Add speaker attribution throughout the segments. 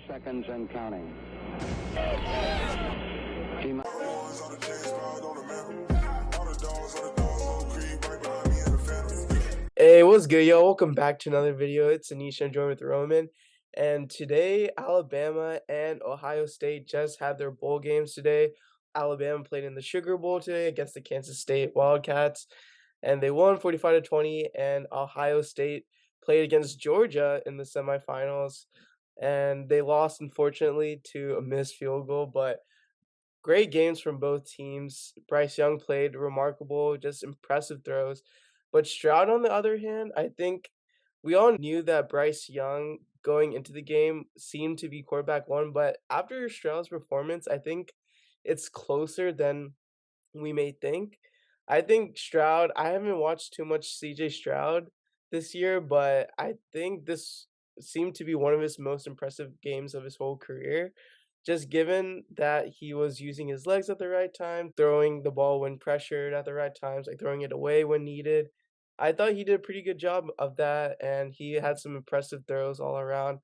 Speaker 1: seconds and counting.
Speaker 2: Hey, what's good, yo? Welcome back to another video. It's Anish. I'm joined with Roman. And today, Alabama and Ohio State just had their bowl games today. Alabama played in the Sugar Bowl today against the Kansas State Wildcats, and they won 45-20. And Ohio State played against Georgia in the semifinals, and they lost, unfortunately, to a missed field goal. But great games from both teams. Bryce Young played remarkable, just impressive throws. But Stroud, on the other hand, I think we all knew that Bryce Young going into the game seemed to be quarterback one. But after Stroud's performance, I think it's closer than we may think. I think Stroud, I haven't watched too much CJ Stroud this year, but I think this seemed to be one of his most impressive games of his whole career. Just given that he was using his legs at the right time, throwing the ball when pressured at the right times, like throwing it away when needed. I thought he did a pretty good job of that, and he had some impressive throws all around.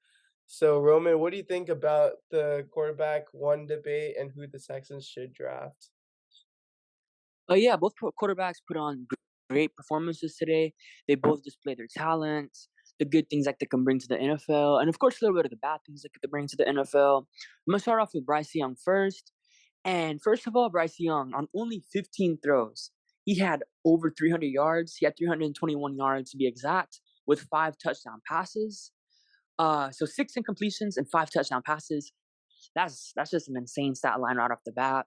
Speaker 2: So, Roman, what do you think about the quarterback one debate and who the Texans should draft?
Speaker 3: Yeah, both quarterbacks put on great performances today. They both displayed their talents, the good things that they can bring to the NFL, and of course, a little bit of the bad things that they bring to the NFL. I'm going to start off with Bryce Young first. And first of all, Bryce Young, on only 15 throws, he had over 300 yards. He had 321 yards to be exact, with 5 touchdown passes. So 6 incompletions and 5 touchdown passes. That's just an insane stat line right off the bat.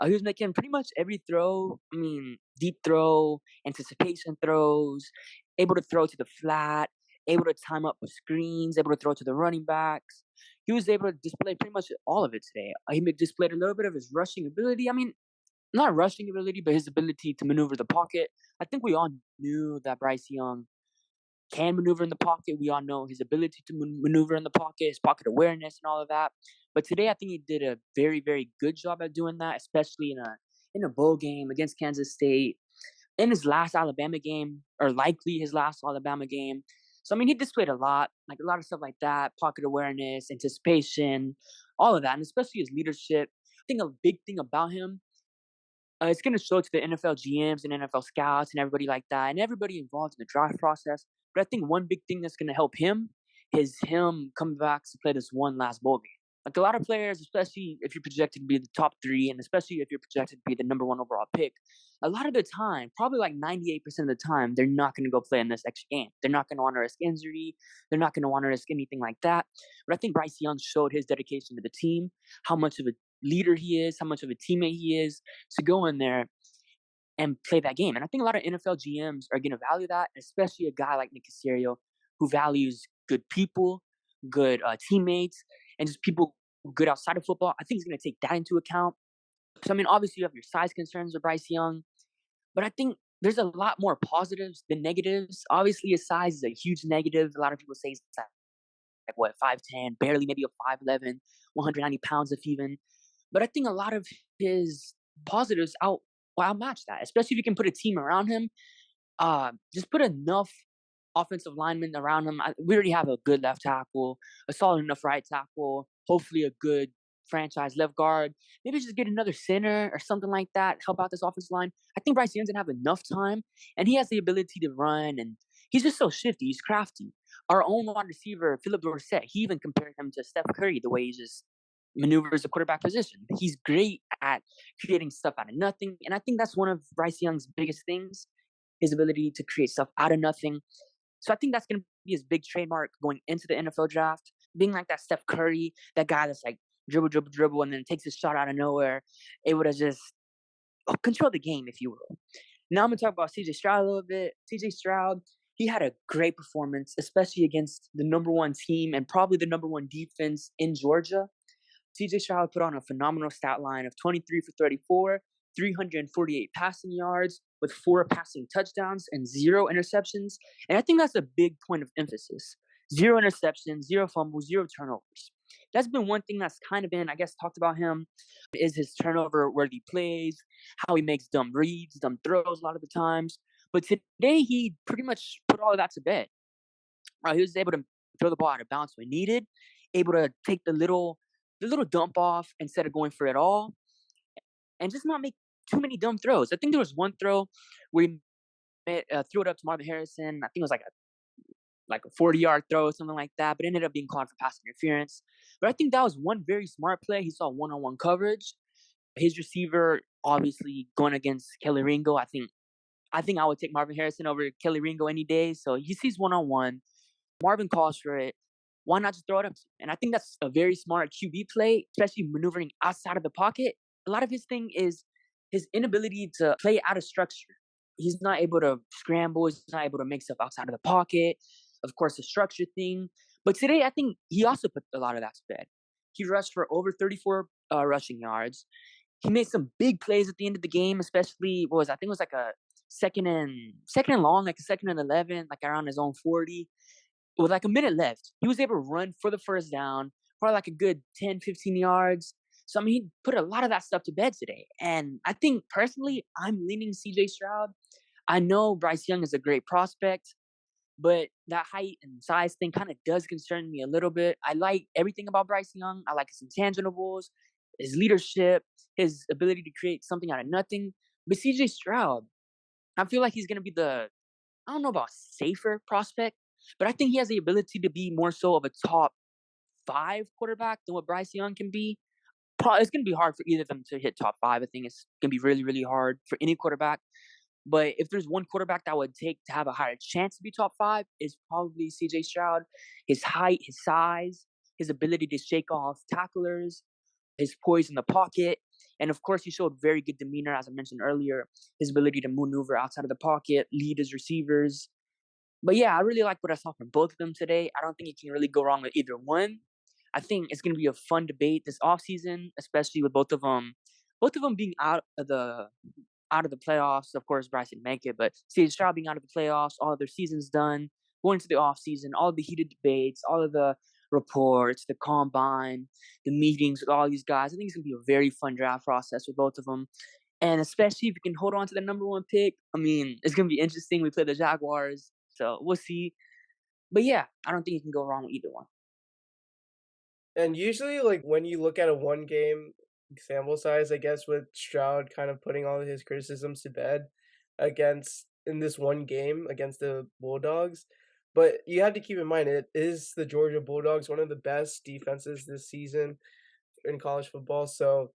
Speaker 3: He was making pretty much every throw. I mean, deep throw, anticipation throws, able to throw to the flat, able to time up with screens, able to throw to the running backs. He was able to display pretty much all of it today. He displayed a little bit of his rushing ability. I mean, not rushing ability, but his ability to maneuver the pocket. I think we all knew that Bryce Young can maneuver in the pocket. We all know his ability to maneuver in the pocket, his pocket awareness, and all of that. But today, I think he did a very, very good job at doing that, especially in a bowl game against Kansas State, in his last Alabama game, or likely his last Alabama game. So I mean, he displayed a lot of stuff like that: pocket awareness, anticipation, all of that, and especially his leadership. I think a big thing about him, it's going to show to the NFL GMs and NFL scouts and everybody like that, and everybody involved in the draft process. But I think one big thing that's going to help him is him coming back to play this one last bowl game. Like a lot of players, especially if you're projected to be the top 3, and especially if you're projected to be the number 1 overall pick, a lot of the time, probably like 98% of the time, they're not going to go play in this extra game. They're not going to want to risk injury. They're not going to want to risk anything like that. But I think Bryce Young showed his dedication to the team, how much of a leader he is, how much of a teammate he is, to go in there and play that game. And I think a lot of NFL GMs are going to value that, especially a guy like Nick Caserio, who values good people, good teammates, and just people good outside of football. I think he's going to take that into account. So, I mean, obviously you have your size concerns with Bryce Young, but I think there's a lot more positives than negatives. Obviously, his size is a huge negative. A lot of people say he's like what, 5'10", barely maybe a 5'11", 190 pounds if even. But I think a lot of his positives outmatch that, especially if you can put a team around him. Just put enough offensive linemen around him. We already have a good left tackle, a solid enough right tackle, hopefully a good franchise left guard. Maybe just get another center or something like that, help out this offensive line. I think Bryce Young's going to have enough time, and he has the ability to run, and he's just so shifty. He's crafty. Our own wide receiver, Philip Dorsett, he even compared him to Steph Curry, the way he just maneuvers the quarterback position. He's great at creating stuff out of nothing, and I think that's one of Bryce Young's biggest things, his ability to create stuff out of nothing. So I think that's going to be his big trademark going into the NFL draft, being like that Steph Curry, that guy that's like dribble, dribble, dribble, and then takes a shot out of nowhere, able to just control the game, if you will. Now I'm going to talk about CJ Stroud a little bit. CJ Stroud, he had a great performance, especially against the number 1 team and probably the number 1 defense in Georgia. CJ Stroud put on a phenomenal stat line of 23 for 34, 348 passing yards with 4 passing touchdowns and 0 interceptions. And I think that's a big point of emphasis. 0 interceptions, 0 fumbles, 0 turnovers. That's been one thing that's kind of been, I guess, talked about him, is his turnover-worthy plays, how he makes dumb reads, dumb throws a lot of the times. But today, he pretty much put all of that to bed. He was able to throw the ball out of bounds when needed, able to take the little dump off instead of going for it all, and just not make too many dumb throws. I think there was one throw where he threw it up to Marvin Harrison. I think it was like a 40-yard throw or something like that, but ended up being called for pass interference. But I think that was one very smart play. He saw one-on-one coverage. His receiver obviously going against Kelly Ringo. I think I would take Marvin Harrison over Kelly Ringo any day. So he sees one-on-one. Marvin calls for it. Why not just throw it up to him? And I think that's a very smart QB play, especially maneuvering outside of the pocket. A lot of his thing is his inability to play out of structure. He's not able to scramble. He's not able to make stuff outside of the pocket. Of course, the structure thing. But today, I think he also put a lot of that to bed. He rushed for over 34 rushing yards. He made some big plays at the end of the game, especially I think it was like a second and long, like a second and 11, like around his own 40 with like a minute left. He was able to run for the first down, probably like a good 10, 15 yards. So, I mean, he put a lot of that stuff to bed today. And I think personally, I'm leaning CJ Stroud. I know Bryce Young is a great prospect, but that height and size thing kind of does concern me a little bit. I like everything about Bryce Young. I like his intangibles, his leadership, his ability to create something out of nothing. But CJ Stroud, I feel like he's going to be I don't know about safer prospect, but I think he has the ability to be more so of a top five quarterback than what Bryce Young can be. It's going to be hard for either of them to hit top five. I think it's going to be really, really hard for any quarterback. But if there's one quarterback that I would take to have a higher chance to be top five, is probably CJ Stroud. His height, his size, his ability to shake off tacklers, his poise in the pocket. And of course, he showed very good demeanor, as I mentioned earlier, his ability to maneuver outside of the pocket, lead his receivers. But yeah, I really like what I saw from both of them today. I don't think you can really go wrong with either one. I think it's going to be a fun debate this offseason, especially with both of them being out of the playoffs. Of course, Bryce didn't make it, but CJ Stroud being out of the playoffs, all of their seasons done, going into the offseason, all the heated debates, all of the reports, the combine, the meetings with all these guys. I think it's going to be a very fun draft process with both of them. And especially if you can hold on to the number one pick, I mean, it's going to be interesting. We play the Jaguars, so we'll see. But yeah, I don't think you can go wrong with either one.
Speaker 2: And usually, like, when you look at a one game sample size, I guess with Stroud kind of putting all of his criticisms to bed against in this one game against the Bulldogs. But you have to keep in mind it is the Georgia Bulldogs, one of the best defenses this season in college football. So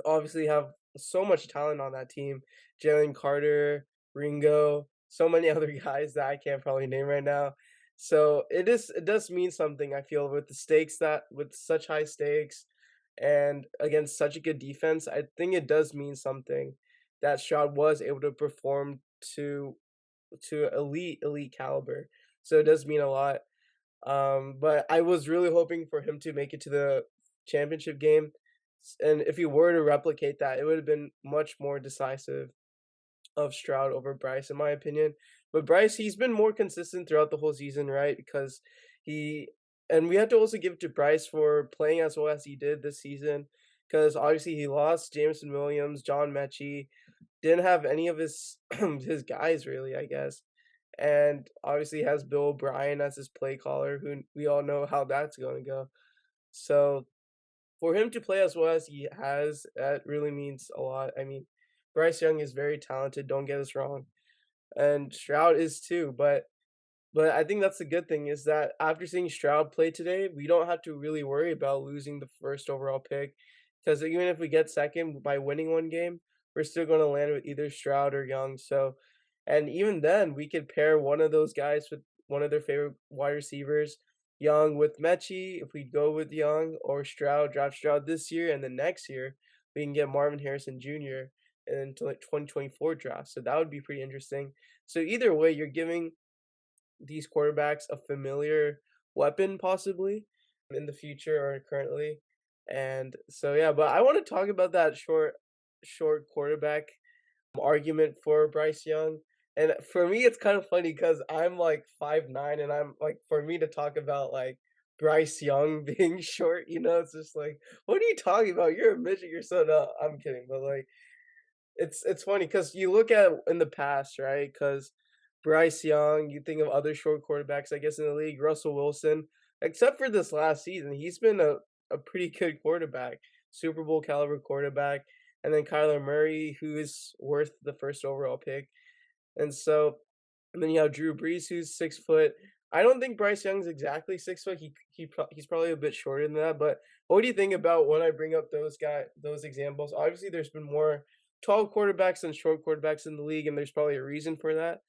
Speaker 2: obviously have so much talent on that team. Jalen Carter, Ringo, so many other guys that I can't probably name right now. So it does mean something, I feel, with the stakes that with such high stakes and against such a good defense, I think it does mean something that Stroud was able to perform to elite caliber. So it does mean a lot. But I was really hoping for him to make it to the championship game. And if he were to replicate that, it would have been much more decisive of Stroud over Bryce, in my opinion. But Bryce, he's been more consistent throughout the whole season, right? Because he, and we have to also give it to Bryce for playing as well as he did this season. Because obviously he lost Jameson Williams, John Mechie, didn't have any of his his guys really, I guess. And obviously has Bill O'Brien as his play caller, who we all know how that's going to go. So for him to play as well as he has, that really means a lot. I mean, Bryce Young is very talented, don't get us wrong, and Stroud is too, but I think that's the good thing is that after seeing Stroud play today, we don't have to really worry about losing the first overall pick because even if we get second by winning one game, we're still going to land with either Stroud or Young. So, and even then, we could pair one of those guys with one of their favorite wide receivers, Young with Mechie, if we go with Young, or Stroud, draft Stroud this year, and then next year we can get Marvin Harrison Jr. into like 2024 draft. So that would be pretty interesting. So either way, you're giving these quarterbacks a familiar weapon possibly in the future or currently. And so yeah, but I want to talk about that short quarterback argument for Bryce Young. And for me it's kind of funny cuz I'm like 5'9" and I'm like for me to talk about like Bryce Young being short, it's just like what are you talking about? You're a midget, you're so no, I'm kidding, but like it's funny cuz you look at in the past, right? Cuz Bryce Young, you think of other short quarterbacks, I guess, in the league, Russell Wilson. Except for this last season, he's been a pretty good quarterback, Super Bowl caliber quarterback. And then Kyler Murray, who is worth the first overall pick. And so, and then you have Drew Brees, who's 6 foot. I don't think Bryce Young's exactly 6 foot. He's probably a bit shorter than that. But what do you think about when I bring up those examples? Obviously, there's been more tall quarterbacks than short quarterbacks in the league, and there's probably a reason for that.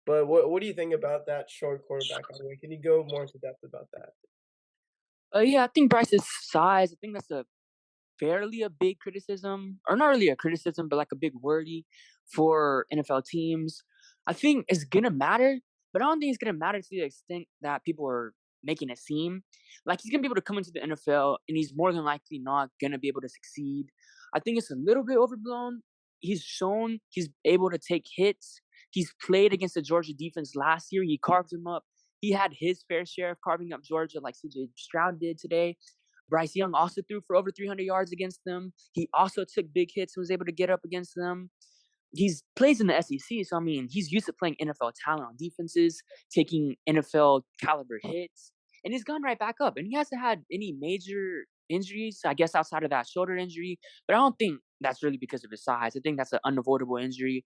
Speaker 2: But what do you think about that short quarterback anyway? Can you go more into depth about that?
Speaker 3: Yeah, I think Bryce's size. I think that's fairly a big criticism, or not really a criticism, but like a big wordy for NFL teams. I think it's gonna matter, but I don't think it's gonna matter to the extent that people are making it seem. Like he's gonna be able to come into the NFL and he's more than likely not gonna be able to succeed. I think it's a little bit overblown. He's shown he's able to take hits. He's played against the Georgia defense last year. He carved him up. He had his fair share of carving up Georgia, like CJ Stroud did today. Bryce Young also threw for over 300 yards against them. He also took big hits and was able to get up against them. He's plays in the SEC, so I mean, he's used to playing NFL talent on defenses, taking NFL caliber hits, and he's gone right back up. And he hasn't had any major injuries, I guess, outside of that shoulder injury. But I don't think that's really because of his size. I think that's an unavoidable injury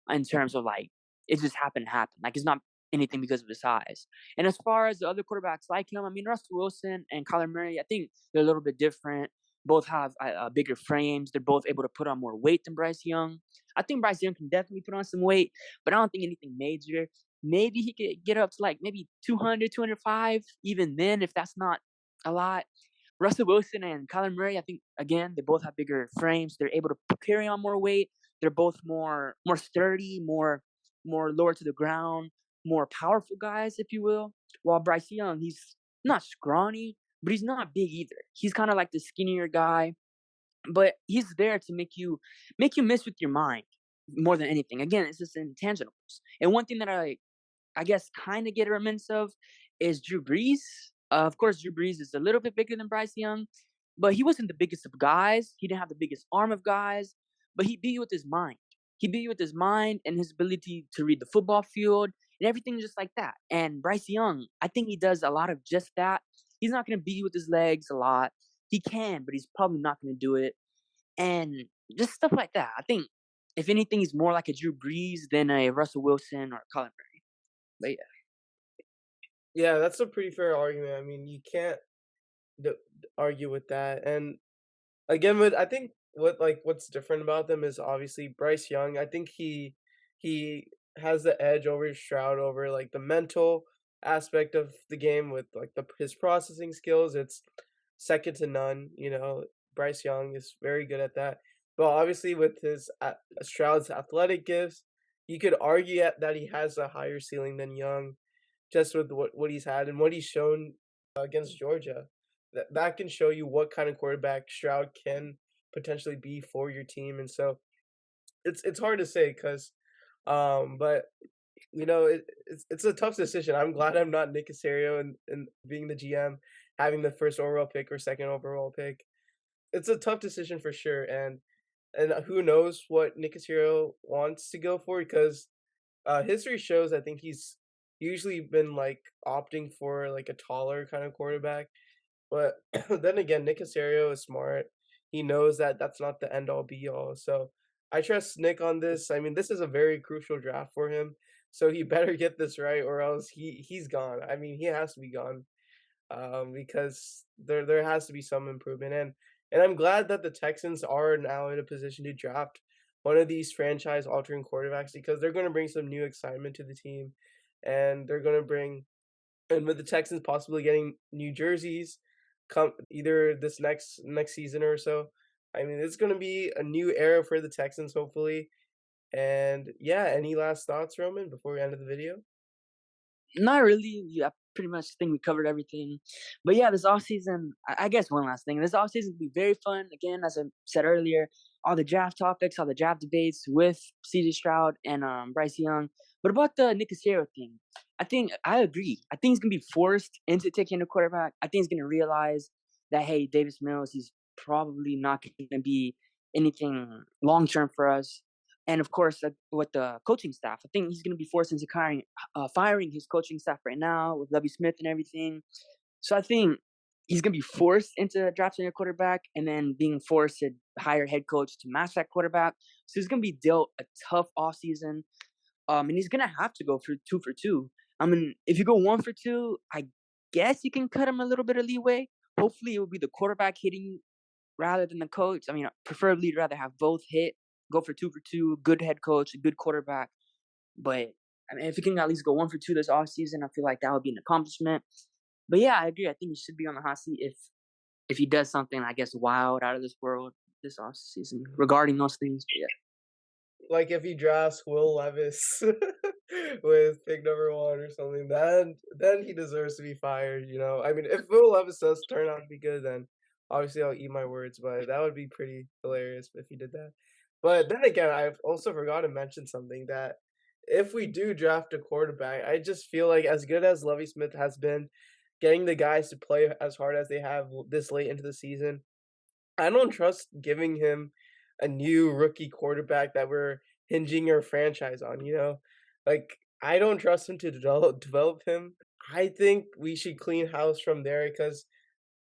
Speaker 3: in terms of like it just happened to happen. Like it's not anything because of his size. And as far as the other quarterbacks like him, I mean Russell Wilson and Kyler Murray, I think they're a little bit different. Both have bigger frames. They're both able to put on more weight than Bryce Young. I think Bryce Young can definitely put on some weight, but I don't think anything major. Maybe he could get up to like maybe 200, 205, even then, if that's not a lot. Russell Wilson and Kyler Murray, I think again they both have bigger frames. They're able to carry on more weight. They're both more sturdy, more lower to the ground, more powerful guys, if you will. While Bryce Young, he's not scrawny, but he's not big either. He's kind of like the skinnier guy, but he's there to make you miss with your mind more than anything. Again, it's just intangibles. And one thing that I guess kind of get a reminiscence of is Drew Brees. Of course, Drew Brees is a little bit bigger than Bryce Young, but he wasn't the biggest of guys. He didn't have the biggest arm of guys, but he beat you with his mind. He beat you with his mind and his ability to read the football field and everything just like that. And Bryce Young, I think he does a lot of just that. He's not going to beat you with his legs a lot. He can, but he's probably not going to do it. And just stuff like that. I think, if anything, he's more like a Drew Brees than a Russell Wilson or Colin Murray. But yeah.
Speaker 2: Yeah, that's a pretty fair argument. I mean, you can't argue with that. And again, I think what's different about them is obviously Bryce Young. I think he has the edge over Stroud over like the mental aspect of the game with like his processing skills. It's second to none. Bryce Young is very good at that. But obviously, with Stroud's athletic gifts, you could argue that he has a higher ceiling than Young, just with what he's had and what he's shown against Georgia. That can show you what kind of quarterback Stroud can potentially be for your team. And so it's hard to say because but it's a tough decision. I'm glad I'm not Nick Casario and being the GM, having the first overall pick or second overall pick. It's a tough decision for sure, and who knows what Nick Casario wants to go for because history shows I think he's usually been like opting for like a taller kind of quarterback. But then again, Nick Casario is smart. He knows that that's not the end all be all. So I trust Nick on this. I mean, this is a very crucial draft for him. So he better get this right, or else he's gone. I mean, he has to be gone because there has to be some improvement. And I'm glad that the Texans are now in a position to draft one of these franchise altering quarterbacks because they're going to bring some new excitement to the team, and they're going to bring and with the Texans possibly getting new jerseys come either this next season or so. I mean, it's going to be a new era for the Texans, hopefully. And yeah, any last thoughts, Roman, before we end the video?
Speaker 3: Not really. Yeah, I pretty much think we covered everything. But yeah, this offseason, I guess one last thing. This offseason will be very fun. Again, as I said earlier, all the draft topics, all the draft debates with CJ Stroud and Bryce Young. But about the Nick Casario thing, I agree. I think he's gonna be forced into taking a quarterback. I think he's gonna realize that hey, Davis Mills, he's probably not gonna be anything long term for us. and of course, with the coaching staff. I think he's going to be forced into firing his coaching staff right now with Lovie Smith and everything. So I think he's going to be forced into drafting a quarterback and then being forced to hire a head coach to match that quarterback. So he's going to be dealt a tough offseason. And he's going to have to go for 2 for 2. I mean, if you go 1 for 2, I guess you can cut him a little bit of leeway. Hopefully, it will be the quarterback hitting rather than the coach. I mean, preferably, you'd rather have both hit, go for 2 for 2, good head coach, a good quarterback. But I mean, if you can at least go 1 for 2 this offseason, I feel like that would be an accomplishment. But yeah, I agree. I think he should be on the hot seat if he does something, I guess, wild out of this world this offseason regarding those things. But yeah.
Speaker 2: Like, if he drafts Will Levis with pick number 1 or something, then he deserves to be fired, you know? I mean, if Will Levis does turn out to be good, then obviously I'll eat my words, but that would be pretty hilarious if he did that. But then again, I've also forgot to mention something that if we do draft a quarterback, I just feel like as good as Lovie Smith has been, getting the guys to play as hard as they have this late into the season, I don't trust giving him a new rookie quarterback that we're hinging our franchise on, you know? Like, I don't trust him to develop him. I think we should clean house from there because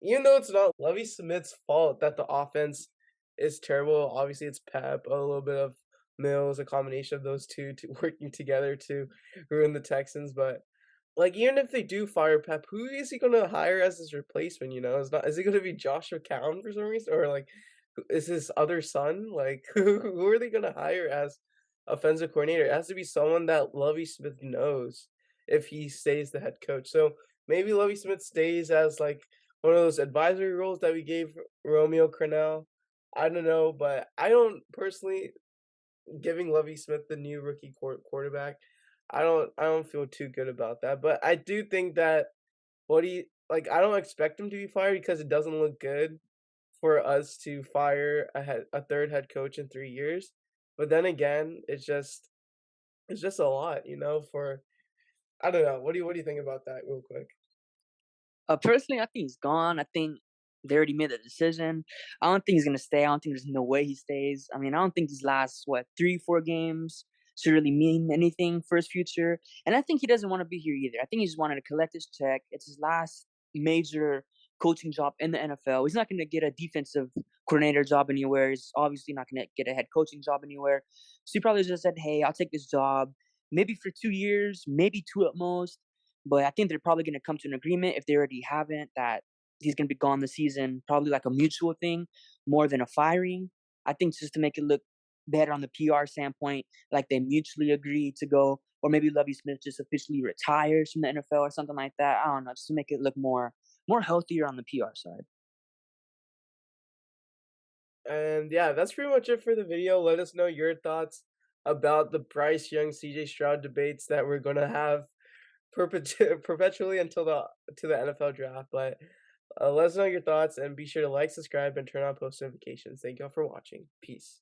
Speaker 2: even though it's not Lovie Smith's fault that the offense is terrible, obviously it's Pep, a little bit of Mills, a combination of those 2 to working together to ruin the Texans, but like, even if they do fire Pep, who is he gonna hire as his replacement, you know? Is it gonna be Josh McCown for some reason? Or, like, is his other son? Like, who are they gonna hire as offensive coordinator? It has to be someone that Lovie Smith knows if he stays the head coach. So, maybe Lovie Smith stays as, like, one of those advisory roles that we gave Romeo Crennel. I don't know, but I don't personally giving Lovie Smith the new rookie quarterback, I don't feel too good about that. But I do think that what he like I don't expect him to be fired because it doesn't look good for us to fire a third head coach in 3 years. But then again, it's just a lot, you know, for I don't know. What do you think about that real quick?
Speaker 3: Personally, I think he's gone. I think they already made the decision. I don't think he's gonna stay. I don't think there's no way he stays. I mean, I don't think these last 3, 4 games should really mean anything for his future. And I think he doesn't want to be here either. I think he just wanted to collect his check. It's his last major coaching job in the NFL. He's not gonna get a defensive coordinator job anywhere. He's obviously not gonna get a head coaching job anywhere. So he probably just said, "Hey, I'll take this job." Maybe for 2 years, maybe two at most, but I think they're probably going to come to an agreement if they already haven't that he's going to be gone this season, probably like a mutual thing more than a firing. I think just to make it look better on the PR standpoint, like they mutually agree to go, or maybe Lovie Smith just officially retires from the NFL or something like that. I don't know, just to make it look more healthier on the PR side.
Speaker 2: And yeah, that's pretty much it for the video. Let us know your thoughts about the Bryce Young CJ Stroud debates that we're gonna have perpetually until the NFL draft. But let us know your thoughts and be sure to like, subscribe, and turn on post notifications. Thank y'all for watching. Peace.